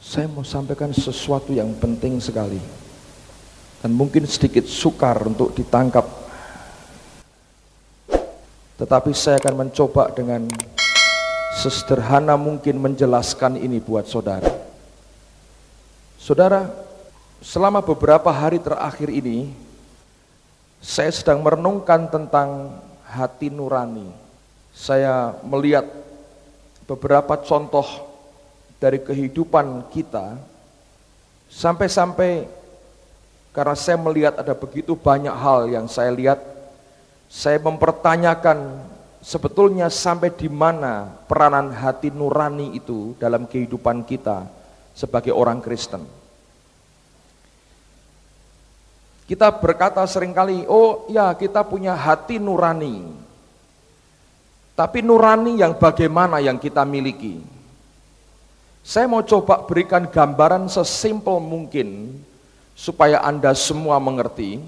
Saya mau sampaikan sesuatu yang penting sekali dan mungkin sedikit sukar untuk ditangkap, tetapi saya akan mencoba dengan sesederhana mungkin menjelaskan ini buat saudara. Saudara, selama beberapa hari terakhir ini saya sedang merenungkan tentang hati nurani. Saya melihat beberapa contoh dari kehidupan kita, sampai-sampai karena saya melihat ada begitu banyak hal yang saya lihat, saya mempertanyakan sebetulnya sampai di mana peranan hati nurani itu dalam kehidupan kita sebagai orang Kristen. Kita berkata seringkali, oh ya kita punya hati nurani, tapi nurani yang bagaimana yang kita miliki? Saya mau coba berikan gambaran sesimpel mungkin supaya Anda semua mengerti.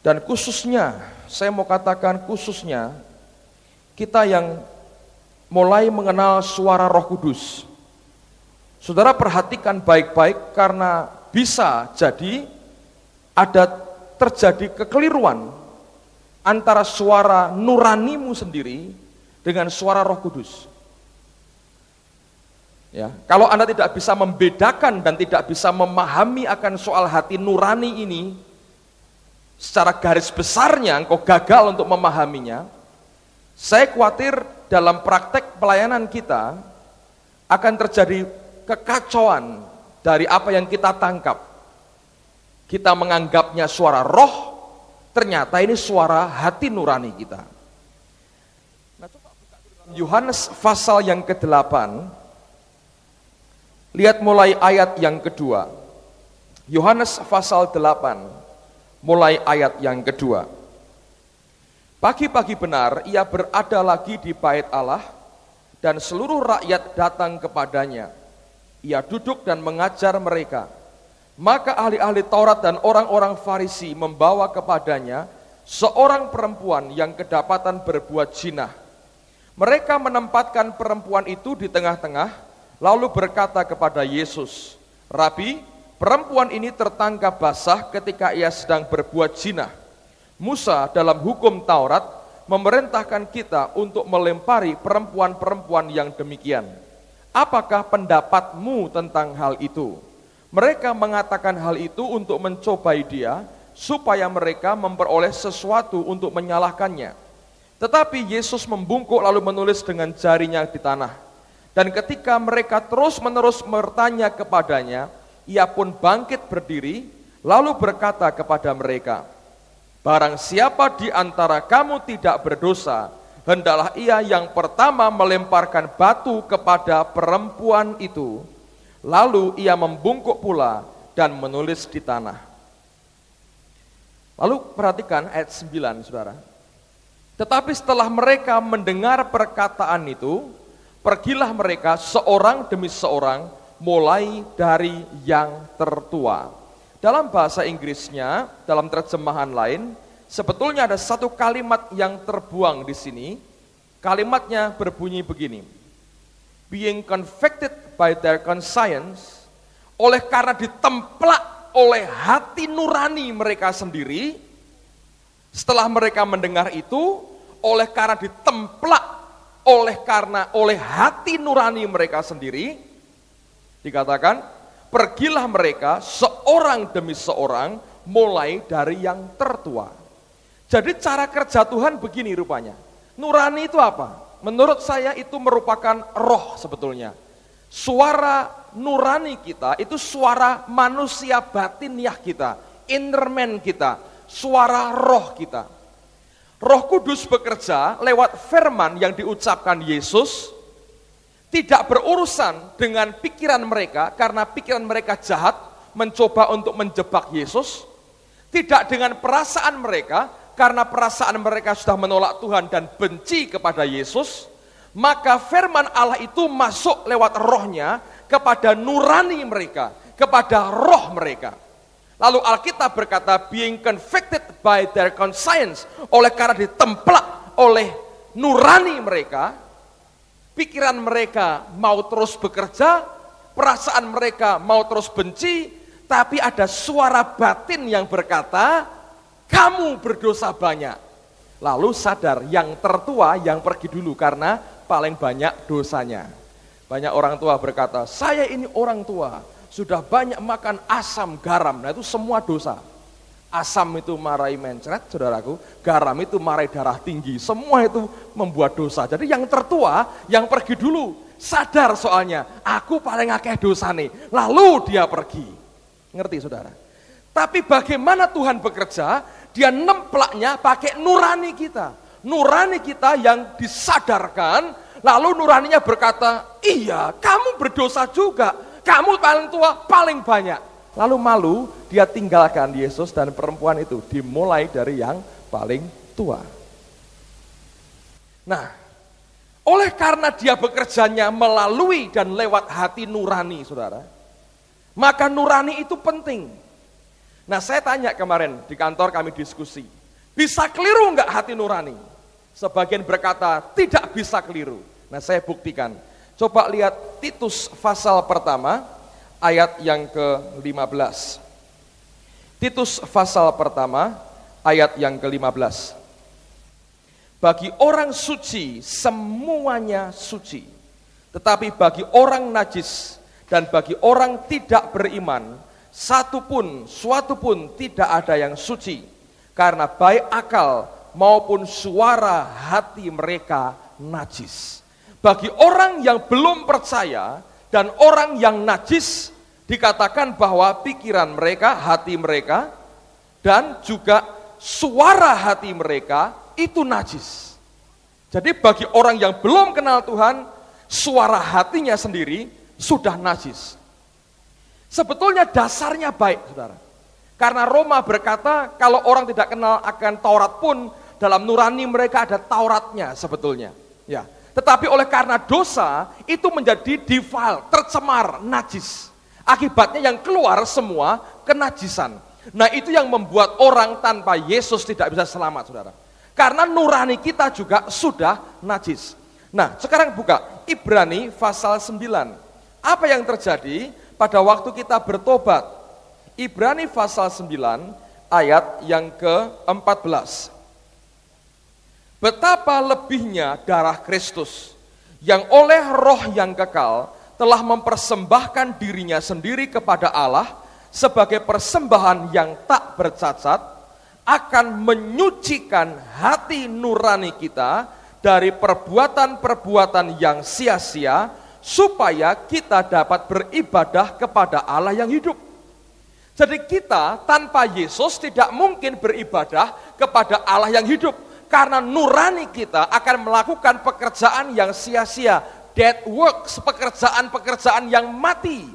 Dan khususnya, saya mau katakan khususnya, kita yang mulai mengenal suara Roh Kudus. Saudara perhatikan baik-baik karena bisa jadi ada terjadi kekeliruan antara suara nuranimu sendiri dengan suara Roh Kudus. Ya, kalau Anda tidak bisa membedakan dan tidak bisa memahami akan soal hati nurani ini, secara garis besarnya engkau gagal untuk memahaminya. Saya khawatir dalam praktek pelayanan kita akan terjadi kekacauan dari apa yang kita tangkap. Kita menganggapnya suara roh, ternyata ini suara hati nurani kita. Nah, coba buka Yohanes pasal yang ke-8. Lihat mulai ayat yang kedua. Yohanes pasal 8, mulai ayat yang kedua. Pagi-pagi benar ia berada lagi di bait Allah, dan seluruh rakyat datang kepadanya. Ia duduk dan mengajar mereka. Maka ahli-ahli Taurat dan orang-orang Farisi membawa kepadanya seorang perempuan yang kedapatan berbuat zina. Mereka menempatkan perempuan itu di tengah-tengah, lalu berkata kepada Yesus, Rabi, perempuan ini tertangkap basah ketika ia sedang berbuat zina. Musa dalam hukum Taurat memerintahkan kita untuk melempari perempuan-perempuan yang demikian. Apakah pendapatmu tentang hal itu? Mereka mengatakan hal itu untuk mencobai dia, supaya mereka memperoleh sesuatu untuk menyalahkannya. Tetapi Yesus membungkuk lalu menulis dengan jarinya di tanah. Dan ketika mereka terus-menerus bertanya kepadanya, ia pun bangkit berdiri, lalu berkata kepada mereka, barang siapa di antara kamu tidak berdosa, hendaklah ia yang pertama melemparkan batu kepada perempuan itu. Lalu ia membungkuk pula dan menulis di tanah. Lalu perhatikan ayat 9, saudara. Tetapi setelah mereka mendengar perkataan itu, pergilah mereka seorang demi seorang, mulai dari yang tertua. Dalam bahasa Inggrisnya, dalam terjemahan lain, sebetulnya ada satu kalimat yang terbuang di sini. Kalimatnya berbunyi begini. Being convicted by their conscience, oleh karena ditemplak oleh hati nurani mereka sendiri. Setelah mereka mendengar itu, oleh karena ditemplak oleh hati nurani mereka sendiri, dikatakan, pergilah mereka seorang demi seorang, mulai dari yang tertua. Jadi cara kerja Tuhan begini rupanya. Nurani itu apa? Menurut saya itu merupakan roh sebetulnya. Suara nurani kita itu suara manusia batiniah kita, inner man kita, suara roh kita. Roh Kudus bekerja lewat firman yang diucapkan Yesus, tidak berurusan dengan pikiran mereka karena pikiran mereka jahat, mencoba untuk menjebak Yesus, tidak dengan perasaan mereka karena perasaan mereka sudah menolak Tuhan dan benci kepada Yesus. Maka firman Allah itu masuk lewat rohnya kepada nurani mereka, kepada roh mereka. Lalu Alkitab berkata, being convicted by their conscience, oleh karena ditemplak oleh nurani mereka, pikiran mereka mau terus bekerja, perasaan mereka mau terus benci, tapi ada suara batin yang berkata, kamu berdosa banyak. Lalu sadar, yang tertua yang pergi dulu karena paling banyak dosanya. Banyak orang tua berkata, saya ini orang tua, sudah banyak makan asam, garam. Nah itu semua dosa. Asam itu marahi mencret, saudaraku. Garam itu marahi darah tinggi. Semua itu membuat dosa. Jadi yang tertua, yang pergi dulu. Sadar soalnya, aku paling akeh dosa nih. Lalu dia pergi. Ngerti saudara? Tapi bagaimana Tuhan bekerja? Dia nemplaknya pakai nurani kita. Nurani kita yang disadarkan, lalu nuraninya berkata, iya kamu berdosa juga. Kamu paling tua, paling banyak. Lalu malu, dia tinggalkan Yesus dan perempuan itu. Dimulai dari yang paling tua. Nah, oleh karena dia bekerjanya melalui dan lewat hati nurani, saudara. Maka nurani itu penting. Nah, saya tanya kemarin di kantor kami diskusi. Bisa keliru enggak hati nurani? Sebagian berkata, tidak bisa keliru. Nah, saya buktikan. Coba lihat Titus pasal pertama, ayat yang ke-15. Titus pasal pertama, ayat yang ke-15. Bagi orang suci, semuanya suci. Tetapi bagi orang najis dan bagi orang tidak beriman, suatu pun tidak ada yang suci. Karena baik akal maupun suara hati mereka najis. Bagi orang yang belum percaya dan orang yang najis, dikatakan bahwa pikiran mereka, hati mereka, dan juga suara hati mereka itu najis. Jadi bagi orang yang belum kenal Tuhan, suara hatinya sendiri sudah najis. Sebetulnya dasarnya baik, saudara. Karena Roma berkata, kalau orang tidak kenal akan Taurat pun, dalam nurani mereka ada Tauratnya sebetulnya. Ya. Tetapi oleh karena dosa, itu menjadi defile, tercemar, najis. Akibatnya yang keluar semua kenajisan. Nah itu yang membuat orang tanpa Yesus tidak bisa selamat, saudara. Karena nurani kita juga sudah najis. Nah sekarang buka Ibrani pasal 9. Apa yang terjadi pada waktu kita bertobat? Ibrani pasal 9 ayat yang ke-14. Betapa lebihnya darah Kristus yang oleh roh yang kekal telah mempersembahkan dirinya sendiri kepada Allah sebagai persembahan yang tak bercacat, akan menyucikan hati nurani kita dari perbuatan-perbuatan yang sia-sia, supaya kita dapat beribadah kepada Allah yang hidup. Jadi kita tanpa Yesus tidak mungkin beribadah kepada Allah yang hidup, karena nurani kita akan melakukan pekerjaan yang sia-sia, dead works, pekerjaan-pekerjaan yang mati.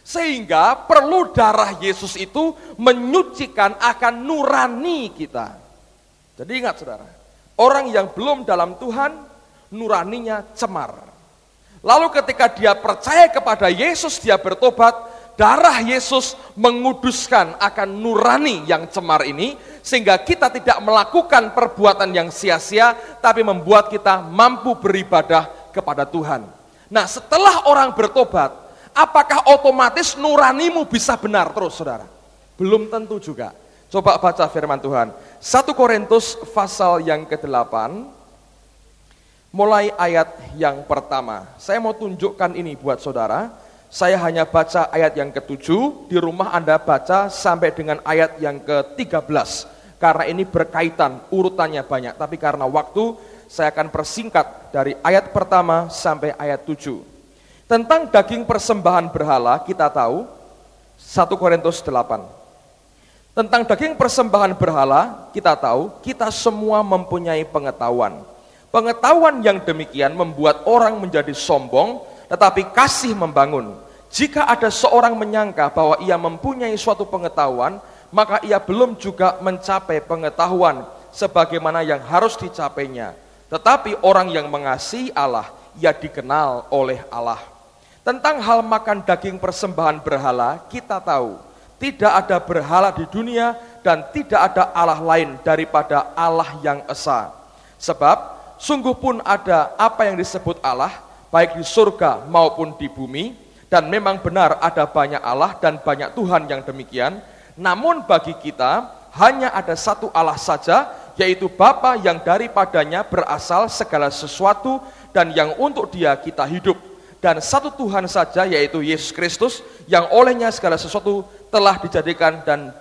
Sehingga perlu darah Yesus itu menyucikan akan nurani kita. Jadi ingat saudara, orang yang belum dalam Tuhan, nuraninya cemar. Lalu ketika dia percaya kepada Yesus, dia bertobat, darah Yesus menguduskan akan nurani yang cemar ini, sehingga kita tidak melakukan perbuatan yang sia-sia, tapi membuat kita mampu beribadah kepada Tuhan. Nah setelah orang bertobat, apakah otomatis nuranimu bisa benar terus saudara? Belum tentu juga. Coba baca firman Tuhan. 1 Korintus pasal yang ke-8, mulai ayat yang pertama. Saya mau tunjukkan ini buat saudara. Saya hanya baca ayat yang ke-7, di rumah Anda baca sampai dengan ayat yang ke-13. Karena ini berkaitan, urutannya banyak. Tapi karena waktu, saya akan persingkat dari ayat pertama sampai ayat 7. Tentang daging persembahan berhala, kita tahu, 1 Korintus 8. Tentang daging persembahan berhala, kita tahu, kita semua mempunyai pengetahuan. Pengetahuan yang demikian membuat orang menjadi sombong, tetapi kasih membangun. Jika ada seorang menyangka bahwa ia mempunyai suatu pengetahuan, maka ia belum juga mencapai pengetahuan sebagaimana yang harus dicapainya. Tetapi orang yang mengasihi Allah, ia dikenal oleh Allah. Tentang hal makan daging persembahan berhala, kita tahu, tidak ada berhala di dunia dan tidak ada Allah lain daripada Allah yang esa. Sebab, sungguh pun ada apa yang disebut Allah, baik di surga maupun di bumi, Dan memang benar ada banyak Allah dan banyak Tuhan yang demikian. Namun bagi kita hanya ada satu Allah saja, yaitu Bapa yang daripadanya berasal segala sesuatu dan yang untuk Dia kita hidup. Dan satu Tuhan saja, yaitu Yesus Kristus, yang olehnya segala sesuatu telah dijadikan dan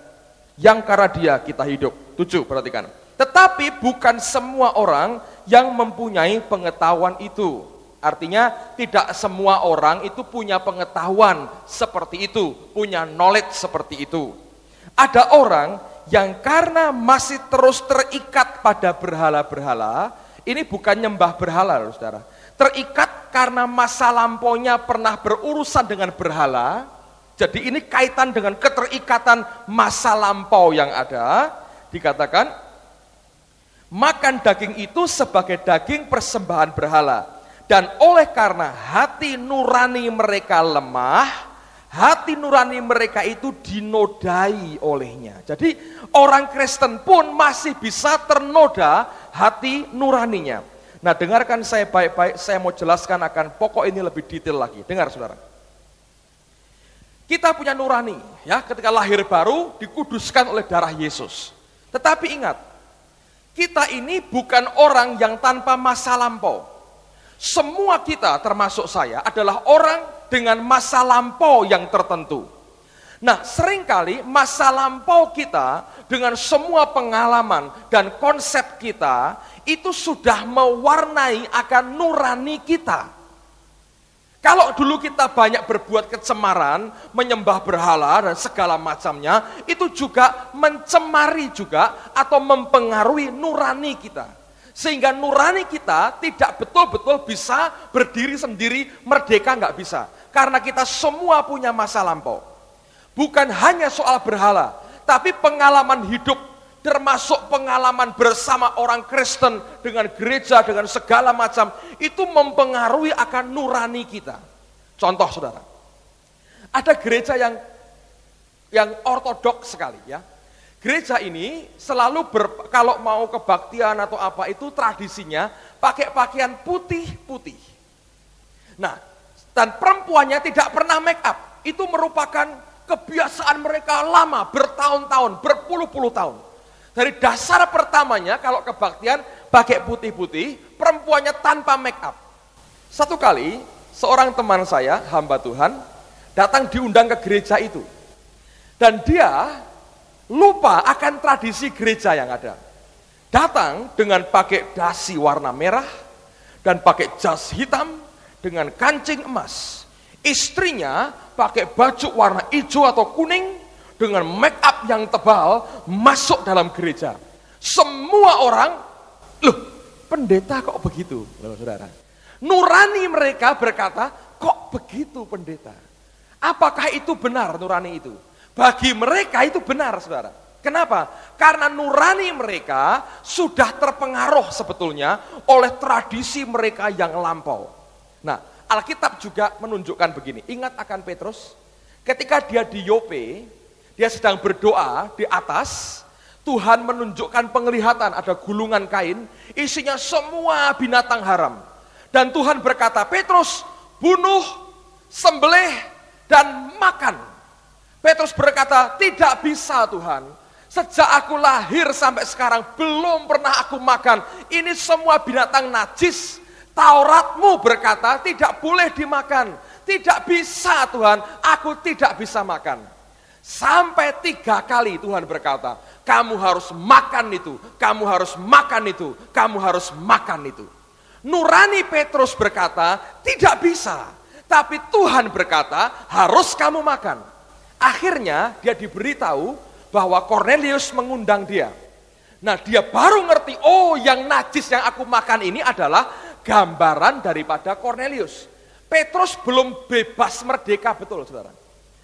yang karena Dia kita hidup. 7, perhatikan. Tetapi bukan semua orang yang mempunyai pengetahuan itu. Artinya tidak semua orang itu punya pengetahuan seperti itu, punya knowledge seperti itu. Ada orang yang karena masih terus terikat pada berhala-berhala, ini bukan nyembah berhala, saudara. Terikat karena masa lampaunya pernah berurusan dengan berhala. Jadi ini kaitan dengan keterikatan masa lampau yang ada. Dikatakan, makan daging itu sebagai daging persembahan berhala. Dan oleh karena hati nurani mereka lemah, hati nurani mereka itu dinodai olehnya. Jadi orang Kristen pun masih bisa ternoda hati nuraninya. Nah, dengarkan saya baik-baik, saya mau jelaskan akan pokok ini lebih detail lagi. Dengar saudara. Kita punya nurani, ya, ketika lahir baru dikuduskan oleh darah Yesus. Tetapi ingat, kita ini bukan orang yang tanpa masa lampau. Semua kita termasuk saya adalah orang dengan masa lampau yang tertentu. Nah, seringkali masa lampau kita dengan semua pengalaman dan konsep kita itu sudah mewarnai akan nurani kita. Kalau dulu kita banyak berbuat kecemaran, menyembah berhala dan segala macamnya, itu juga mencemari juga atau mempengaruhi nurani kita. Sehingga nurani kita tidak betul-betul bisa berdiri sendiri, merdeka nggak bisa. Karena kita semua punya masa lampau. Bukan hanya soal berhala, tapi pengalaman hidup, termasuk pengalaman bersama orang Kristen, dengan gereja, dengan segala macam, itu mempengaruhi akan nurani kita. Contoh saudara, ada gereja yang ortodoks sekali ya. Gereja ini selalu kalau mau kebaktian atau apa itu tradisinya pakai pakaian putih-putih. Nah, dan perempuannya tidak pernah make up. Itu merupakan kebiasaan mereka lama, bertahun-tahun, berpuluh-puluh tahun. Dari dasar pertamanya kalau kebaktian pakai putih-putih, perempuannya tanpa make up. Satu kali seorang teman saya, hamba Tuhan, datang diundang ke gereja itu. Dan dia lupa akan tradisi gereja yang ada. Datang dengan pakai dasi warna merah dan pakai jas hitam dengan kancing emas. Istrinya pakai baju warna hijau atau kuning dengan make up yang tebal masuk dalam gereja. Semua orang, loh, pendeta kok begitu? Loh, saudara. Nurani mereka berkata, kok begitu pendeta? Apakah itu benar nurani itu? Bagi mereka itu benar, saudara. Kenapa? Karena nurani mereka sudah terpengaruh sebetulnya oleh tradisi mereka yang lampau. Nah, Alkitab juga menunjukkan begini. Ingat akan Petrus, ketika dia di Yope, dia sedang berdoa di atas, Tuhan menunjukkan penglihatan, ada gulungan kain, isinya semua binatang haram. Dan Tuhan berkata, Petrus, bunuh, sembelih, dan makan. Petrus berkata, tidak bisa Tuhan, sejak aku lahir sampai sekarang belum pernah aku makan, ini semua binatang najis, Tauratmu berkata tidak boleh dimakan, tidak bisa Tuhan, aku tidak bisa makan. Sampai 3 kali Tuhan berkata, kamu harus makan itu, kamu harus makan itu, kamu harus makan itu. Nurani Petrus berkata, tidak bisa, tapi Tuhan berkata, harus kamu makan. Akhirnya dia diberitahu bahwa Kornelius mengundang dia. Nah, dia baru ngerti, oh yang najis yang aku makan ini adalah gambaran daripada Kornelius. Petrus belum bebas merdeka, betul saudara.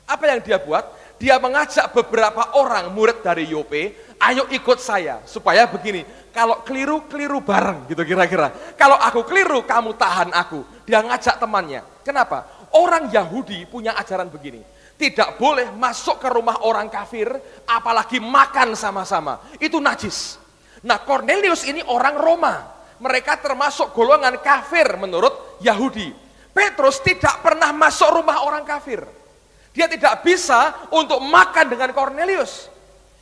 Apa yang dia buat? Dia mengajak beberapa orang murid dari Yope, ayo ikut saya, supaya begini, kalau keliru bareng gitu kira-kira. Kalau aku keliru, kamu tahan aku. Dia ngajak temannya. Kenapa? Orang Yahudi punya ajaran begini. Tidak boleh masuk ke rumah orang kafir, apalagi makan sama-sama. Itu najis. Nah, Kornelius ini orang Roma. Mereka termasuk golongan kafir menurut Yahudi. Petrus tidak pernah masuk rumah orang kafir. Dia tidak bisa untuk makan dengan Kornelius.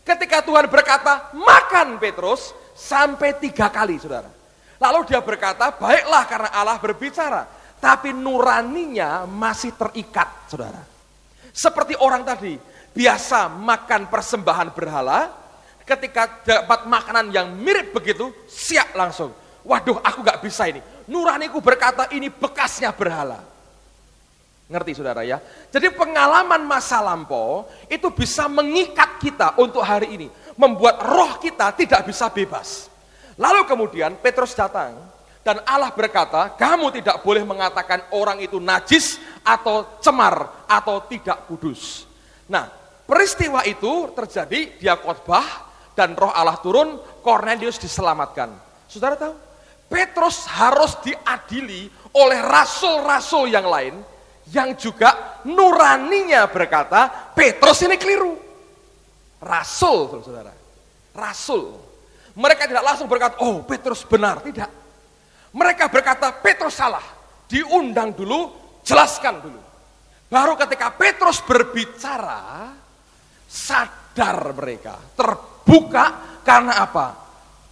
Ketika Tuhan berkata, makan Petrus, sampai 3 kali, saudara. Lalu dia berkata, baiklah karena Allah berbicara. Tapi nuraninya masih terikat, saudara. Seperti orang tadi, biasa makan persembahan berhala, ketika dapat makanan yang mirip begitu, siap langsung. Waduh, aku gak bisa ini. Nuraniku berkata, ini bekasnya berhala. Ngerti saudara ya? Jadi pengalaman masa lampau itu bisa mengikat kita untuk hari ini. Membuat roh kita tidak bisa bebas. Lalu kemudian Petrus datang dan Allah berkata, kamu tidak boleh mengatakan orang itu najis atau cemar atau tidak kudus. Nah, peristiwa itu terjadi, dia khotbah dan roh Allah turun, Kornelius diselamatkan. Saudara tahu? Petrus harus diadili oleh rasul-rasul yang lain yang juga nuraninya berkata, Petrus ini keliru. Rasul, saudara. Rasul. Mereka tidak langsung berkata, oh Petrus benar. Tidak. Mereka berkata, Petrus salah. Diundang dulu, jelaskan dulu. Baru ketika Petrus berbicara, sadar mereka. Terbuka karena apa?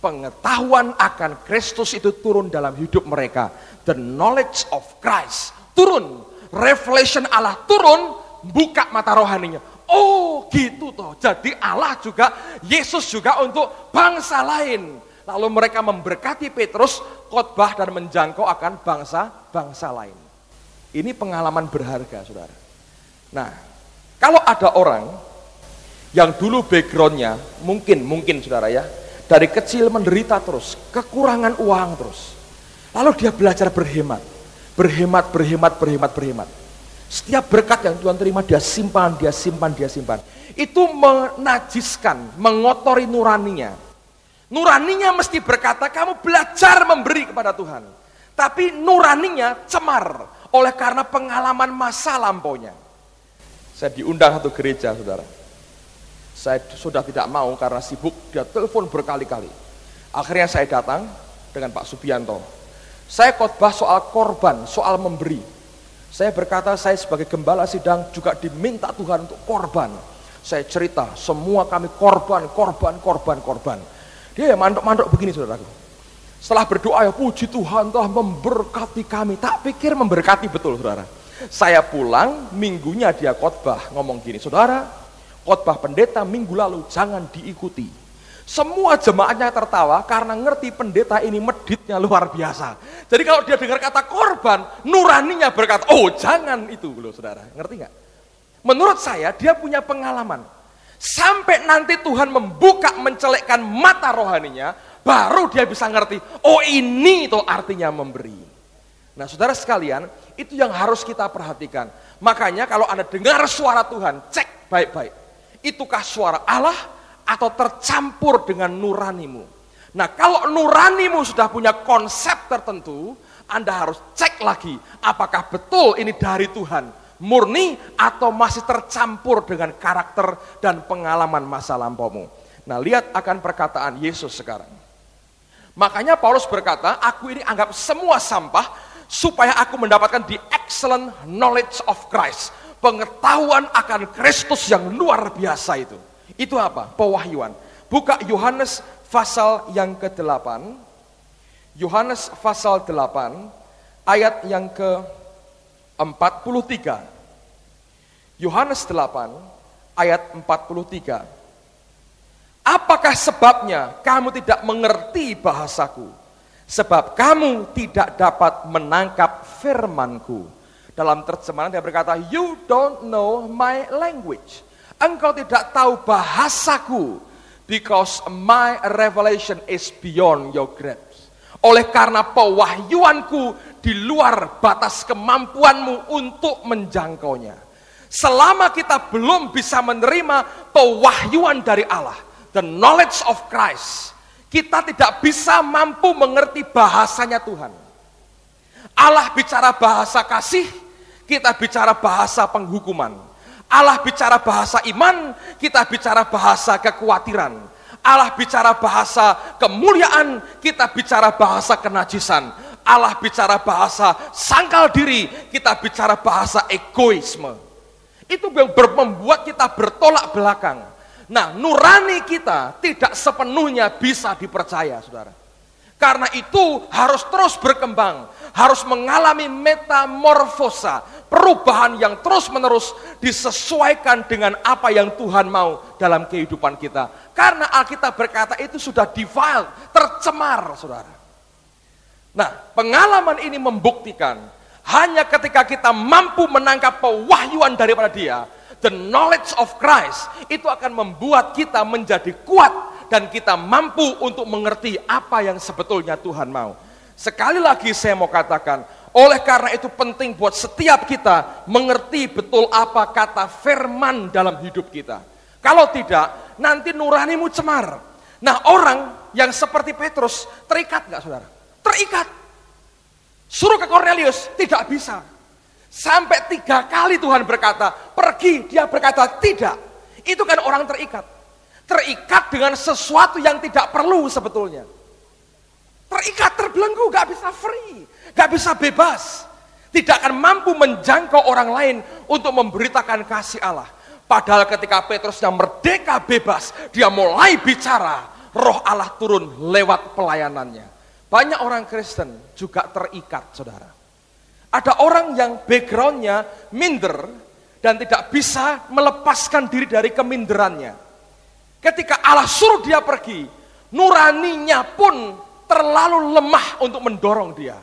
Pengetahuan akan Kristus itu turun dalam hidup mereka. The knowledge of Christ turun. Revelation Allah turun, buka mata rohaninya. Oh gitu toh, jadi Allah juga, Yesus juga untuk bangsa lain. Lalu mereka memberkati Petrus, khotbah dan menjangkau akan bangsa-bangsa lain. Ini pengalaman berharga, saudara. Nah, kalau ada orang yang dulu backgroundnya, mungkin saudara ya, dari kecil menderita terus, kekurangan uang terus. Lalu dia belajar berhemat. Berhemat. Setiap berkat yang Tuhan terima dia simpan. Itu menajiskan, mengotori nuraninya. Nuraninya mesti berkata, kamu belajar memberi kepada Tuhan. Tapi nuraninya cemar oleh karena pengalaman masa lampaunya. Saya diundang satu gereja, saudara. Saya sudah tidak mau karena sibuk, dia telepon berkali-kali. Akhirnya saya datang dengan Pak Subianto. Saya khotbah soal korban, soal memberi. Saya berkata, saya sebagai gembala sidang juga diminta Tuhan untuk korban. Saya cerita, semua kami korban. Dia mandok begini, saudaraku. Setelah berdoa, ya puji Tuhan telah memberkati kami. Tak pikir memberkati betul, saudara. Saya pulang, minggunya dia khotbah, ngomong gini, saudara, khotbah pendeta minggu lalu jangan diikuti. Semua jemaatnya tertawa karena ngerti pendeta ini meditnya luar biasa. Jadi kalau dia dengar kata korban, nuraninya berkata, oh jangan itu loh, saudara. Ngerti gak? Menurut saya dia punya pengalaman. Sampai nanti Tuhan membuka, mencelekkan mata rohaninya, baru dia bisa ngerti, oh ini itu artinya memberi. Nah saudara sekalian, itu yang harus kita perhatikan. Makanya kalau Anda dengar suara Tuhan, cek baik-baik. Itukah suara Allah atau tercampur dengan nuranimu? Nah kalau nuranimu sudah punya konsep tertentu, Anda harus cek lagi apakah betul ini dari Tuhan, murni atau masih tercampur dengan karakter dan pengalaman masa lampaumu. Nah lihat akan perkataan Yesus sekarang. Makanya Paulus berkata, aku ini anggap semua sampah supaya aku mendapatkan the excellent knowledge of Christ. Pengetahuan akan Kristus yang luar biasa itu. Itu apa? Pewahyuan. Buka Yohanes pasal yang ke-8. Yohanes pasal 8 ayat yang ke-43. Yohanes 8 ayat 43. Apakah sebabnya kamu tidak mengerti bahasaku? Sebab kamu tidak dapat menangkap firmanku. Dalam terjemahan dia berkata, you don't know my language. Engkau tidak tahu bahasaku, because my revelation is beyond your grasp. Oleh karena pewahyuanku di luar batas kemampuanmu untuk menjangkaunya. Selama kita belum bisa menerima pewahyuan dari Allah, the knowledge of Christ, kita tidak bisa mampu mengerti bahasanya Tuhan. Allah bicara bahasa kasih, kita bicara bahasa penghukuman. Allah bicara bahasa iman, kita bicara bahasa kekhawatiran. Allah bicara bahasa kemuliaan, kita bicara bahasa kenajisan. Allah bicara bahasa sangkal diri, kita bicara bahasa egoisme. Itu yang membuat kita bertolak belakang. Nah, nurani kita tidak sepenuhnya bisa dipercaya, saudara. Karena itu harus terus berkembang, harus mengalami metamorfosa, perubahan yang terus-menerus disesuaikan dengan apa yang Tuhan mau dalam kehidupan kita. Karena Alkitab berkata itu sudah defiled, tercemar, saudara. Nah, pengalaman ini membuktikan hanya ketika kita mampu menangkap pewahyuan daripada Dia, the knowledge of Christ, itu akan membuat kita menjadi kuat dan kita mampu untuk mengerti apa yang sebetulnya Tuhan mau. Sekali lagi saya mau katakan, oleh karena itu penting buat setiap kita mengerti betul apa kata firman dalam hidup kita. Kalau tidak, nanti nuranimu cemar. Nah, orang yang seperti Petrus terikat nggak, saudara? Terikat. Suruh ke Kornelius, tidak bisa. Sampai 3 kali Tuhan berkata, pergi, dia berkata tidak. Itu kan orang terikat. Terikat dengan sesuatu yang tidak perlu sebetulnya. Terikat, terbelenggu, gak bisa free, gak bisa bebas. Tidak akan mampu menjangkau orang lain untuk memberitakan kasih Allah. Padahal ketika Petrusnya merdeka bebas, dia mulai bicara, Roh Allah turun lewat pelayanannya. Banyak orang Kristen juga terikat, saudara. Ada orang yang backgroundnya minder dan tidak bisa melepaskan diri dari keminderannya. Ketika Allah suruh dia pergi, nuraninya pun terlalu lemah untuk mendorong dia.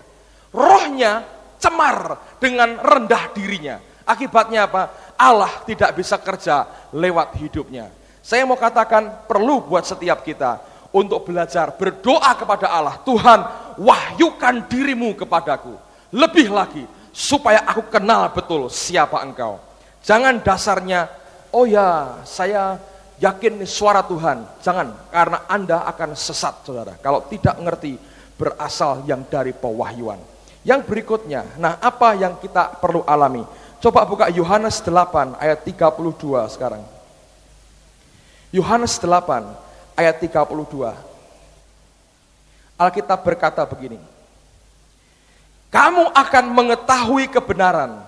Rohnya cemar dengan rendah dirinya. Akibatnya apa? Allah tidak bisa kerja lewat hidupnya. Saya mau katakan perlu buat setiap kita untuk belajar berdoa kepada Allah. Tuhan, wahyukan dirimu kepadaku. Lebih lagi, supaya aku kenal betul siapa engkau. Jangan dasarnya, oh ya saya yakin suara Tuhan. Jangan, karena Anda akan sesat, saudara. Kalau tidak ngerti berasal yang dari pewahyuan. Yang berikutnya, nah apa yang kita perlu alami? Coba buka Yohanes 8 ayat 32 sekarang. Yohanes 8 ayat 32. Alkitab berkata begini. Kamu akan mengetahui kebenaran,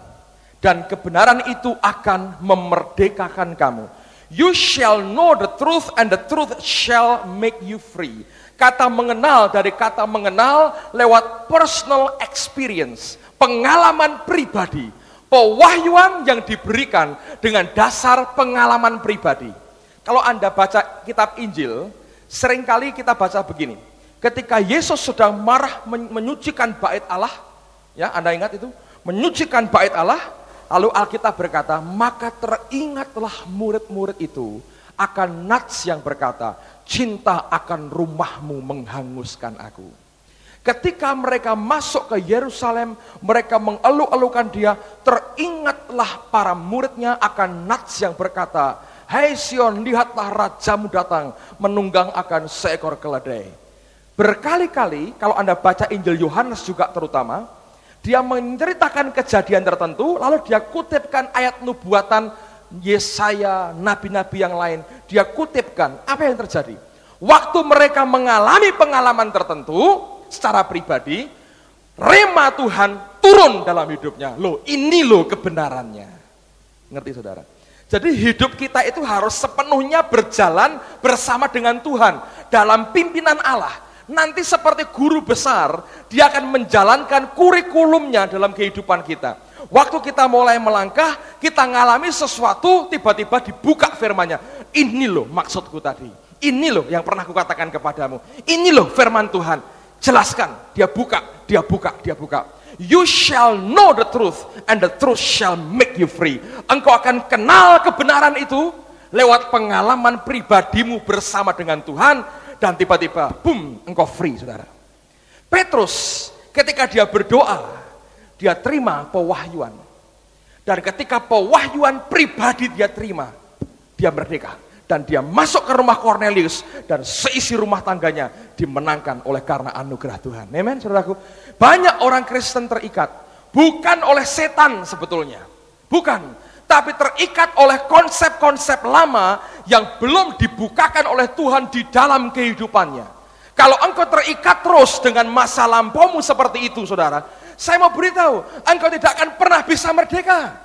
dan kebenaran itu akan memerdekakan kamu. You shall know the truth, and the truth shall make you free. Kata mengenal, dari kata mengenal lewat personal experience, pengalaman pribadi, pewahyuan yang diberikan dengan dasar pengalaman pribadi. Kalau Anda baca kitab Injil, seringkali kita baca begini. Ketika Yesus sedang marah menyucikan bait Allah, ya Anda ingat itu? Menyucikan bait Allah, lalu Alkitab berkata, maka teringatlah murid-murid itu akan nats yang berkata, cinta akan rumahmu menghanguskan aku. Ketika mereka masuk ke Yerusalem, mereka mengeluh-elukan dia, teringatlah para muridnya akan nats yang berkata, hai Sion, lihatlah rajamu datang, menunggang akan seekor keledai. Berkali-kali, kalau Anda baca Injil Yohanes juga terutama, dia menceritakan kejadian tertentu, lalu dia kutipkan ayat nubuatan Yesaya, nabi-nabi yang lain. Dia kutipkan, apa yang terjadi? Waktu mereka mengalami pengalaman tertentu, secara pribadi, rema Tuhan turun dalam hidupnya. Loh, ini loh kebenarannya. Ngerti saudara? Jadi hidup kita itu harus sepenuhnya berjalan bersama dengan Tuhan dalam pimpinan Allah. Nanti seperti guru besar, dia akan menjalankan kurikulumnya dalam kehidupan kita. Waktu kita mulai melangkah, kita ngalami sesuatu, tiba-tiba dibuka firman-Nya. Ini loh maksudku tadi. Ini loh yang pernah aku katakan kepadamu. Ini loh firman Tuhan. Jelaskan, dia buka, dia buka, dia buka. You shall know the truth, and the truth shall make you free. Engkau akan kenal kebenaran itu lewat pengalaman pribadimu bersama dengan Tuhan, dan tiba-tiba, boom, engkau free, saudara. Petrus, ketika dia berdoa, dia terima pewahyuan. Dan ketika pewahyuan pribadi dia terima, dia merdeka. Dan dia masuk ke rumah Kornelius, dan seisi rumah tangganya dimenangkan oleh karena anugerah Tuhan. Amen, saudaraku. Banyak orang Kristen terikat, bukan oleh setan sebetulnya. Bukan, tapi terikat oleh konsep-konsep lama yang belum dibukakan oleh Tuhan di dalam kehidupannya. Kalau engkau terikat terus dengan masa lampaumu seperti itu, saudara, saya mau beritahu, engkau tidak akan pernah bisa merdeka.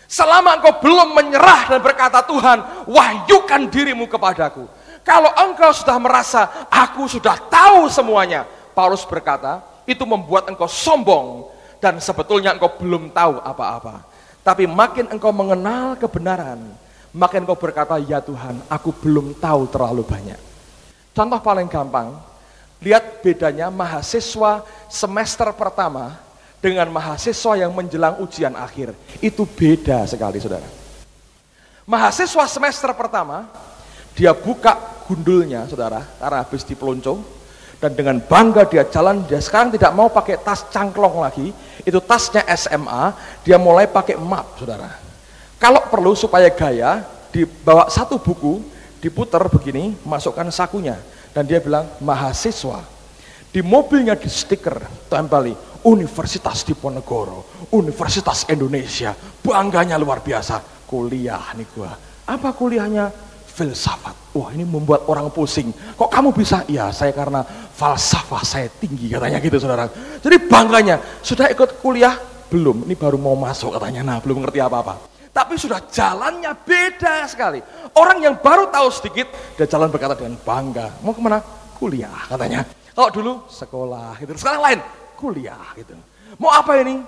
Selama engkau belum menyerah dan berkata, Tuhan, wahyukan dirimu kepadaku. Kalau engkau sudah merasa, aku sudah tahu semuanya, Paulus berkata, itu membuat engkau sombong, dan sebetulnya engkau belum tahu apa-apa. Tapi makin engkau mengenal kebenaran, makin engkau berkata, ya Tuhan, aku belum tahu terlalu banyak. Contoh paling gampang, lihat bedanya mahasiswa semester pertama dengan mahasiswa yang menjelang ujian akhir. Itu beda sekali, saudara. Mahasiswa semester pertama, dia buka gundulnya, saudara, karena habis dipelonco, dan dengan bangga dia jalan, dia sekarang tidak mau pakai tas cangklong lagi, itu tasnya SMA, dia mulai pakai map, saudara. Kalau perlu supaya gaya, dibawa satu buku, diputar begini, masukkan sakunya, dan dia bilang, mahasiswa. Di mobilnya di stiker, tempeli, Universitas Diponegoro, Universitas Indonesia, bangganya luar biasa, kuliah nih gua. Apa kuliahnya? Filsafat. Wah, ini membuat orang pusing. Kok kamu bisa? Ya, saya karena falsafah saya tinggi, katanya gitu, saudara. Jadi bangganya, sudah ikut kuliah? Belum, ini baru mau masuk katanya, nah belum ngerti apa-apa. Tapi sudah jalannya beda sekali. Orang yang baru tahu sedikit, dia jalan berkata dengan bangga, mau kemana? Kuliah, katanya. Kalau dulu sekolah, gitu. Sekarang lain, kuliah, gitu. Mau apa ini?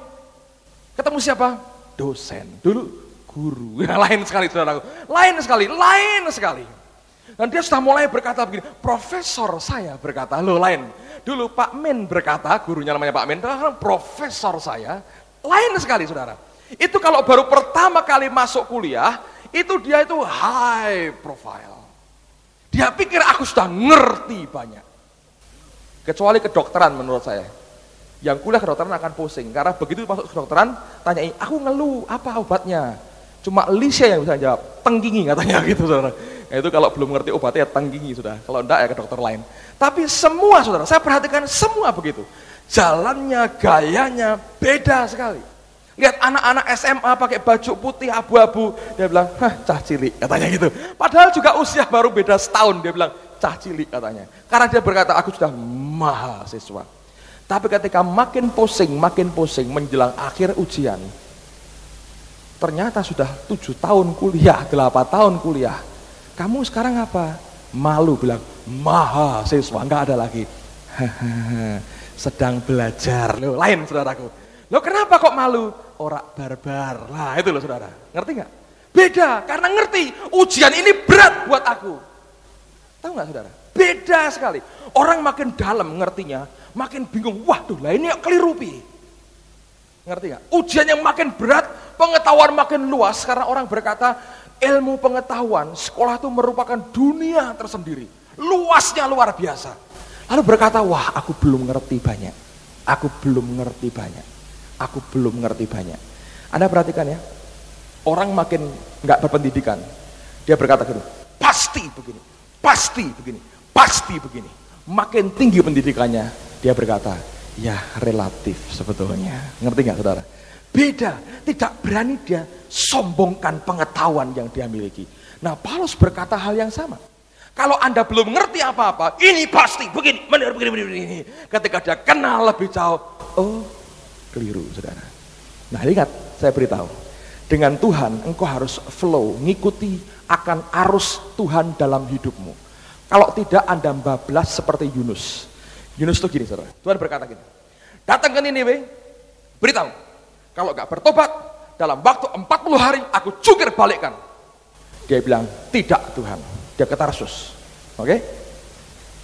Ketemu siapa? Dosen. Dulu guru. Ya, lain sekali, saudaraku. Lain sekali. Dan dia sudah mulai berkata begini, profesor saya berkata, lo lain. Dulu Pak Min berkata, gurunya namanya Pak Min, sekarang profesor saya, lain sekali, saudara. Itu kalau baru pertama kali masuk kuliah, itu dia itu high profile. Dia pikir aku sudah ngerti banyak. Kecuali kedokteran menurut saya. Yang kuliah kedokteran akan pusing, karena begitu masuk kedokteran, tanyain, aku ngeluh, apa obatnya? Cuma Lisa yang bisa jawab, tenggingi katanya gitu, saudara. Nah, itu kalau belum ngerti obatnya ya tenggingi, sudah. Kalau enggak ya ke dokter lain. Tapi semua, saudara, saya perhatikan semua begitu. Jalannya, gayanya beda sekali. Lihat anak-anak SMA pakai baju putih abu-abu, dia bilang, hah, cah cilik, katanya gitu. Padahal juga usia baru beda setahun, dia bilang, cah cilik, katanya. Karena dia berkata, aku sudah mahasiswa. Tapi ketika makin pusing menjelang akhir ujian, ternyata sudah 7 tahun kuliah, 8 tahun kuliah. Kamu sekarang apa? Malu, bilang, mahasiswa, enggak ada lagi. Sedang belajar, loh, lain saudaraku. Loh kenapa kok malu? Orak barbar. Nah itu loh saudara, ngerti nggak? Beda, karena ngerti ujian ini berat buat aku. Tahu nggak saudara? Beda sekali. Orang makin dalam ngertinya, makin bingung. Waduh, lah ini keliru pi. Ngerti nggak? Ujian yang makin berat, pengetahuan makin luas. Karena orang berkata ilmu pengetahuan sekolah itu merupakan dunia tersendiri. Luasnya luar biasa. Lalu berkata, wah aku belum ngerti banyak. Aku belum ngerti banyak. Anda perhatikan ya, orang makin nggak berpendidikan, dia berkata gitu, pasti begini. Makin tinggi pendidikannya, dia berkata, ya relatif sebetulnya. Ngerti nggak saudara? Beda, tidak berani dia sombongkan pengetahuan yang dia miliki. Nah, Paulus berkata hal yang sama. Kalau Anda belum ngerti apa-apa, ini pasti begini. Ketika dia kenal lebih jauh, oh keliru saudara. Nah lihat, saya beritahu, dengan Tuhan engkau harus flow, ngikuti akan arus Tuhan dalam hidupmu. Kalau tidak Anda bablas seperti Yunus. Yunus itu gini saudara, Tuhan berkata gini, datang ke Niniwe, beritahu, kalau gak bertobat, dalam waktu 40 hari aku jungkir balikkan. Dia bilang, tidak Tuhan, dia ke Tarsus. Oke?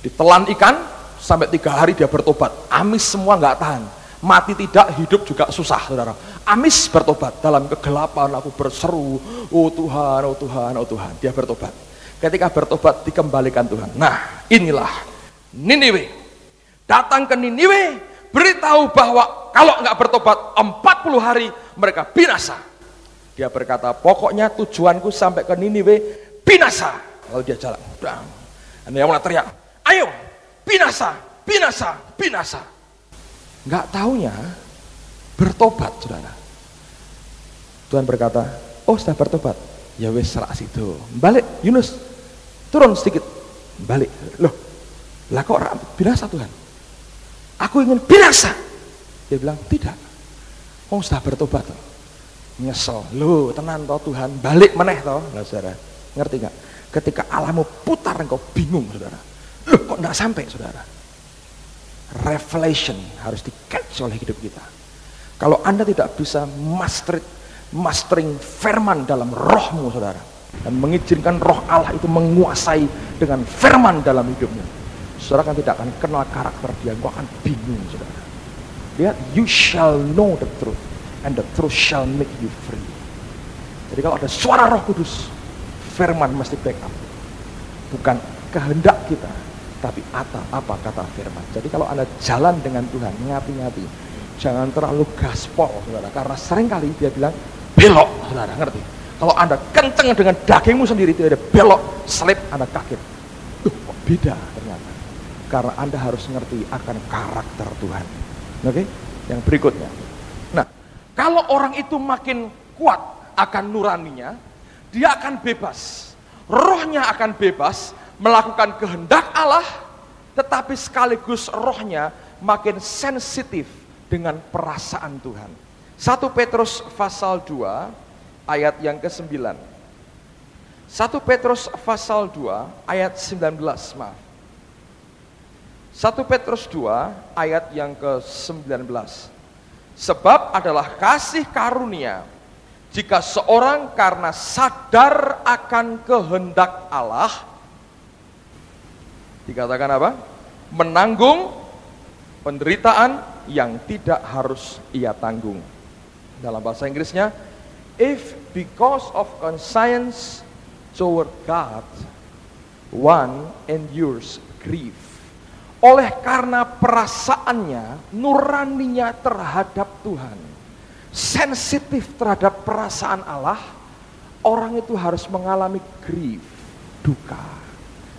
Ditelan ikan, sampai 3 hari dia bertobat, amis semua gak tahan. Mati tidak, hidup juga susah saudara. Amis bertobat, dalam kegelapan aku berseru, oh Tuhan, oh Tuhan, oh Tuhan. Dia bertobat. Ketika bertobat dikembalikan Tuhan. Nah inilah Niniwe. Datang ke Niniwe, beritahu bahwa kalau nggak bertobat 40 hari mereka binasa. Dia berkata, pokoknya tujuanku sampai ke Niniwe binasa. Lalu dia jalan. Ada yang mulai teriak, ayo binasa. Nggak taunya bertobat saudara. Tuhan berkata, oh sudah bertobat, ya wes serak situ, balik Yunus, turun sedikit, balik. Loh Lah kok binasa Tuhan? Aku ingin binasa. Dia bilang, tidak. Oh sudah bertobat toh. Nyesel. Loh tenan toh Tuhan, balik meneh toh. Nah, saudara, ngerti gak? Ketika Allahmu putar engkau bingung saudara. Loh kok enggak sampai saudara? Revelation harus di-catch oleh hidup kita. Kalau Anda tidak bisa mastering firman dalam rohmu saudara, dan mengizinkan roh Allah itu menguasai dengan firman dalam hidupnya, saudara kan tidak akan kenal karakter dia, engkau akan bingung saudara. Lihat, you shall know the truth and the truth shall make you free. Jadi kalau ada suara Roh Kudus, firman mesti backup. Bukan kehendak kita, tapi apa kata firman. Jadi kalau Anda jalan dengan Tuhan, ngati-ngati, jangan terlalu gaspol saudara, karena seringkali dia bilang belok saudara, ngerti? Kalau Anda kenceng dengan dagingmu sendiri, itu ada belok, slip, Anda kaget. Kok beda ternyata. Karena Anda harus ngerti akan karakter Tuhan. Oke? Yang berikutnya. Nah, kalau orang itu makin kuat akan nuraninya, dia akan bebas. Rohnya akan bebas melakukan kehendak Allah, tetapi sekaligus rohnya makin sensitif dengan perasaan Tuhan. 1 Petrus pasal 2 ayat yang ke-9. 1 Petrus pasal 2 ayat 19, maaf. 1 Petrus 2 ayat yang ke-19. Sebab adalah kasih karunia jika seorang karena sadar akan kehendak Allah, dikatakan apa? Menanggung penderitaan yang tidak harus ia tanggung. Dalam bahasa Inggrisnya, if because of conscience toward God, one endures grief. Oleh karena perasaannya, nuraninya terhadap Tuhan, sensitif terhadap perasaan Allah, orang itu harus mengalami grief, duka.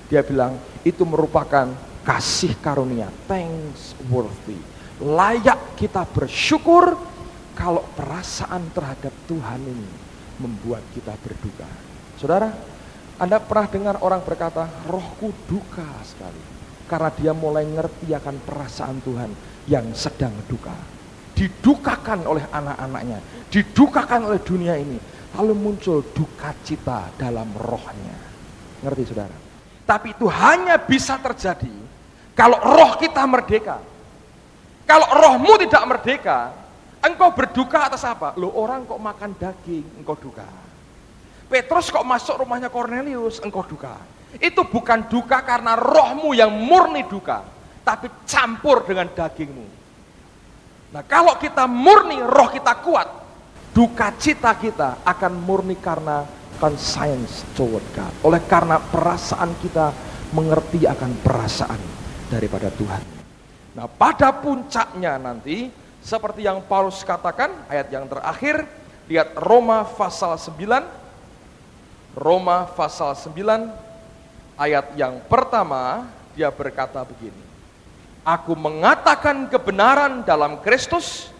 Dia bilang itu merupakan kasih karunia, thanks worthy. Layak kita bersyukur kalau perasaan terhadap Tuhan ini membuat kita berduka. Saudara, Anda pernah dengar orang berkata, rohku duka sekali. Karena dia mulai ngerti akan perasaan Tuhan yang sedang duka. Didukakan oleh anak-anaknya, didukakan oleh dunia ini. Lalu muncul duka cita dalam rohnya. Ngerti saudara? Tapi itu hanya bisa terjadi kalau roh kita merdeka. Kalau rohmu tidak merdeka, engkau berduka atas apa? Loh, orang kok makan daging, engkau duka. Petrus kok masuk rumahnya Cornelius, engkau duka. Itu bukan duka karena rohmu yang murni duka, tapi campur dengan dagingmu. Nah, kalau kita murni, roh kita kuat, duka cita kita akan murni karena conscience toward God. Oleh karena perasaan kita mengerti akan perasaan daripada Tuhan. Nah, pada puncaknya nanti, seperti yang Paulus katakan, ayat yang terakhir, lihat Roma pasal 9, Roma pasal 9, ayat yang pertama, dia berkata begini, aku mengatakan kebenaran dalam Kristus,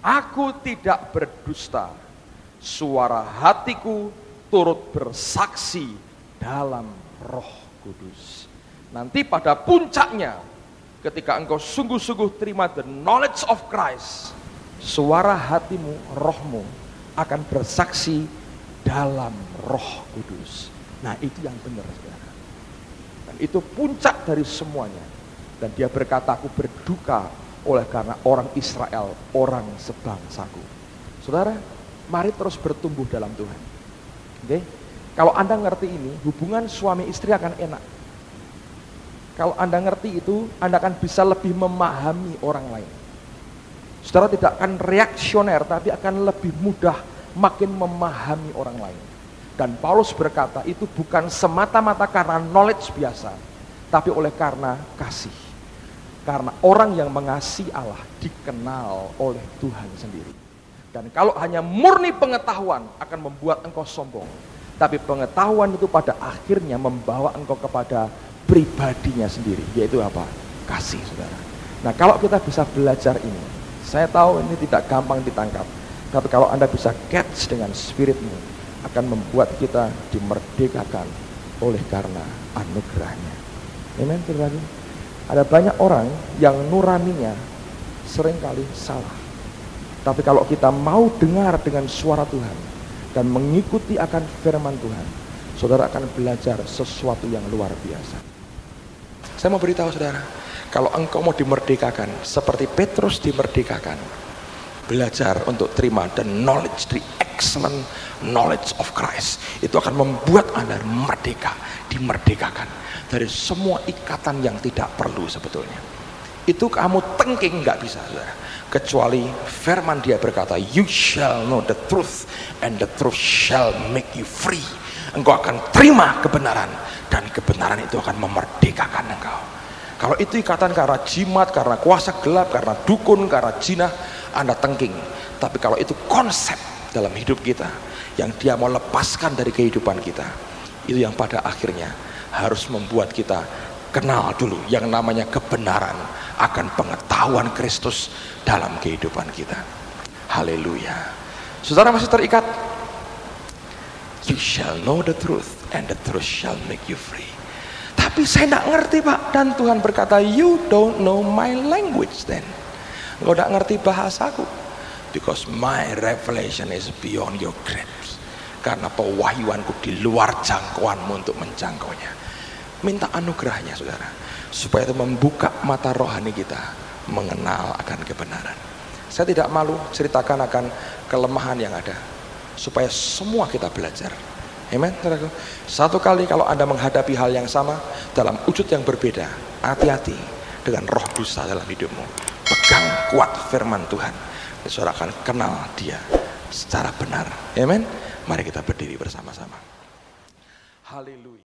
aku tidak berdusta, suara hatiku turut bersaksi dalam Roh Kudus. Nanti pada puncaknya, ketika engkau sungguh-sungguh terima the knowledge of Christ, suara hatimu, rohmu akan bersaksi dalam Roh Kudus. Nah, itu yang benar saudara. Dan itu puncak dari semuanya. Dan dia berkata, aku berduka oleh karena orang Israel, orang sebangsaku. Saudara, mari terus bertumbuh dalam Tuhan. Oke? Kalau Anda ngerti ini, hubungan suami istri akan enak. Kalau Anda ngerti itu, Anda akan bisa lebih memahami orang lain. Saudara tidak akan reaksioner, tapi akan lebih mudah makin memahami orang lain. Dan Paulus berkata, itu bukan semata-mata karena knowledge biasa, tapi oleh karena kasih. Karena orang yang mengasihi Allah dikenal oleh Tuhan sendiri. Dan kalau hanya murni pengetahuan akan membuat engkau sombong. Tapi pengetahuan itu pada akhirnya membawa engkau kepada pribadinya sendiri. Yaitu apa? Kasih, saudara. Nah, kalau kita bisa belajar ini, saya tahu ini tidak gampang ditangkap. Tapi kalau Anda bisa catch dengan spiritmu, akan membuat kita dimerdekakan oleh karena anugerahnya. Amen, saudara. Ada banyak orang yang nuraninya seringkali salah. Tapi kalau kita mau dengar dengan suara Tuhan dan mengikuti akan firman Tuhan, saudara akan belajar sesuatu yang luar biasa. Saya mau beritahu saudara, kalau engkau mau dimerdekakan seperti Petrus dimerdekakan, belajar untuk terima the knowledge, the excellent knowledge of Christ, itu akan membuat Anda merdeka, dimerdekakan dari semua ikatan yang tidak perlu sebetulnya. Itu kamu tengking nggak bisa, saudara, kecuali firman dia berkata, you shall know the truth and the truth shall make you free. Engkau akan terima kebenaran dan kebenaran itu akan memerdekakan engkau. Kalau itu ikatan karena jimat, karena kuasa gelap, karena dukun, karena jinah, Anda tengking. Tapi kalau itu konsep dalam hidup kita yang dia mau lepaskan dari kehidupan kita, itu yang pada akhirnya harus membuat kita kenal dulu yang namanya kebenaran akan pengetahuan Kristus dalam kehidupan kita. Haleluya. Saudara masih terikat? You shall know the truth and the truth shall make you free. Tapi saya tidak ngerti, Pak. Dan Tuhan berkata, you don't know my language then. Engkau tidak ngerti bahasaku. Because my revelation is beyond your grasp. Karena pewahyuanku di luar jangkauanmu untuk menjangkaunya. Minta anugerahnya, saudara, supaya itu membuka mata rohani kita mengenal akan kebenaran. Saya tidak malu ceritakan akan kelemahan yang ada, supaya semua kita belajar. Amen, saudaraku. Satu kali kalau Anda menghadapi hal yang sama dalam wujud yang berbeda, hati-hati dengan roh dusta dalam hidupmu. Pegang kuat firman Tuhan, dan saudara akan kenal dia secara benar. Amen. Mari kita berdiri bersama-sama. Haleluya.